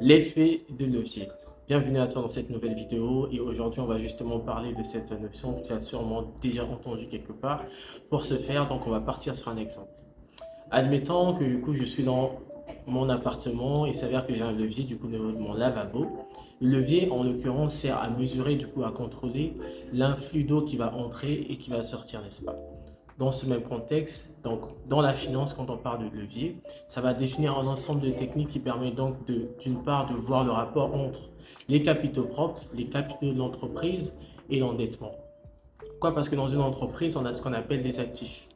L'effet de levier. Bienvenue à toi dans cette nouvelle vidéo et aujourd'hui on va justement parler de cette notion que tu as sûrement déjà entendue quelque part. Pour ce faire, donc on va partir sur un exemple. Admettons que du coup je suis dans mon appartement et il s'avère que j'ai un levier du coup de mon lavabo. Le levier en l'occurrence sert à mesurer du coup à contrôler l'influx d'eau qui va entrer et qui va sortir, n'est-ce pas? Dans ce même contexte, donc dans la finance, quand on parle de levier, ça va définir un ensemble de techniques qui permet donc d'une part de voir le rapport entre les capitaux propres, les capitaux de l'entreprise et l'endettement. Pourquoi? Parce que dans une entreprise, on a ce qu'on appelle les actifs.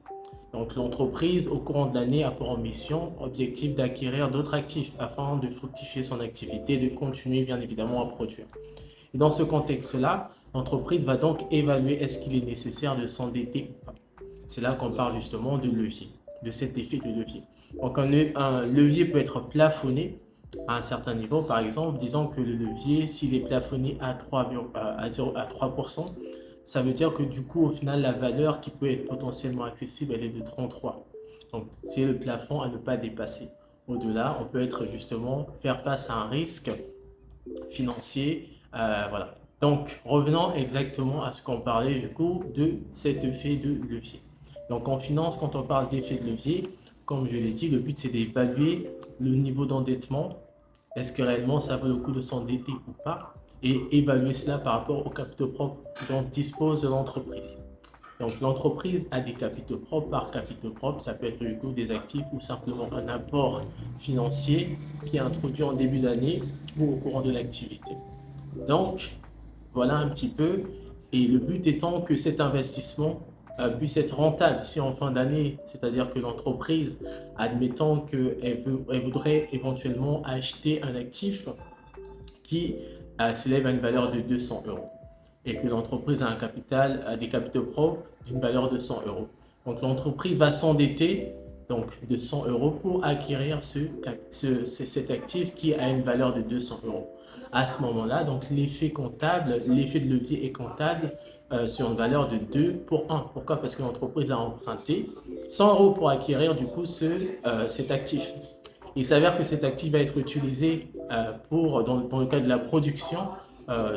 Donc l'entreprise, au courant de l'année, a pour ambition, objectif d'acquérir d'autres actifs afin de fructifier son activité, de continuer bien évidemment à produire. Et dans ce contexte-là, l'entreprise va donc évaluer est-ce qu'il est nécessaire de s'endetter ou pas. C'est là qu'on parle justement de levier, de cet effet de levier. Donc un levier peut être plafonné à un certain niveau, par exemple, disons que le levier, s'il est plafonné à 3%, ça veut dire que du coup, au final, la valeur qui peut être potentiellement accessible, elle est de 33. Donc, c'est le plafond à ne pas dépasser. Au-delà, on peut être justement faire face à un risque financier. Voilà. Donc, revenons exactement à ce qu'on parlait du coup de cet effet de levier. Donc, en finance, quand on parle d'effet de levier, comme je l'ai dit, le but c'est d'évaluer le niveau d'endettement. Est-ce que réellement ça vaut le coup de s'endetter ou pas? Et évaluer cela par rapport aux capitaux propres dont dispose l'entreprise. Donc, l'entreprise a des capitaux propres. Par capitaux propres, ça peut être du coup des actifs ou simplement un apport financier qui est introduit en début d'année ou au courant de l'activité. Donc, voilà un petit peu. Et le but étant que cet investissement puisse être rentable si en fin d'année, c'est-à-dire que l'entreprise, admettant qu'elle voudrait éventuellement acheter un actif qui s'élève à une valeur de 200 euros et que l'entreprise a un capital, a des capitaux propres d'une valeur de 100 euros. Donc l'entreprise va s'endetter donc de 100 euros pour acquérir cet actif qui a une valeur de 200 euros. À ce moment-là, donc l'effet comptable, l'effet de levier est comptable sur une valeur de 2 pour 1. Pourquoi? Parce que l'entreprise a emprunté 100 euros pour acquérir du coup cet actif. Il s'avère que cet actif va être utilisé dans le cadre de la production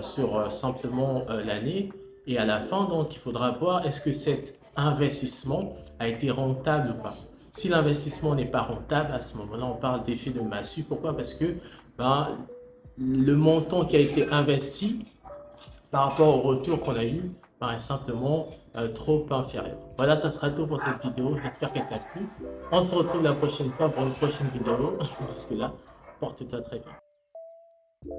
sur simplement l'année. Et à la fin, donc, il faudra voir est-ce que cet investissement a été rentable ou pas. Si l'investissement n'est pas rentable, à ce moment-là, on parle d'effet de massue. Pourquoi? Parce que ben, le montant qui a été investi par rapport au retour qu'on a eu est simplement trop inférieur. Voilà, ça sera tout pour cette vidéo. J'espère qu'elle t'a plu. On se retrouve la prochaine fois pour une prochaine vidéo. Jusque-là, porte-toi très bien.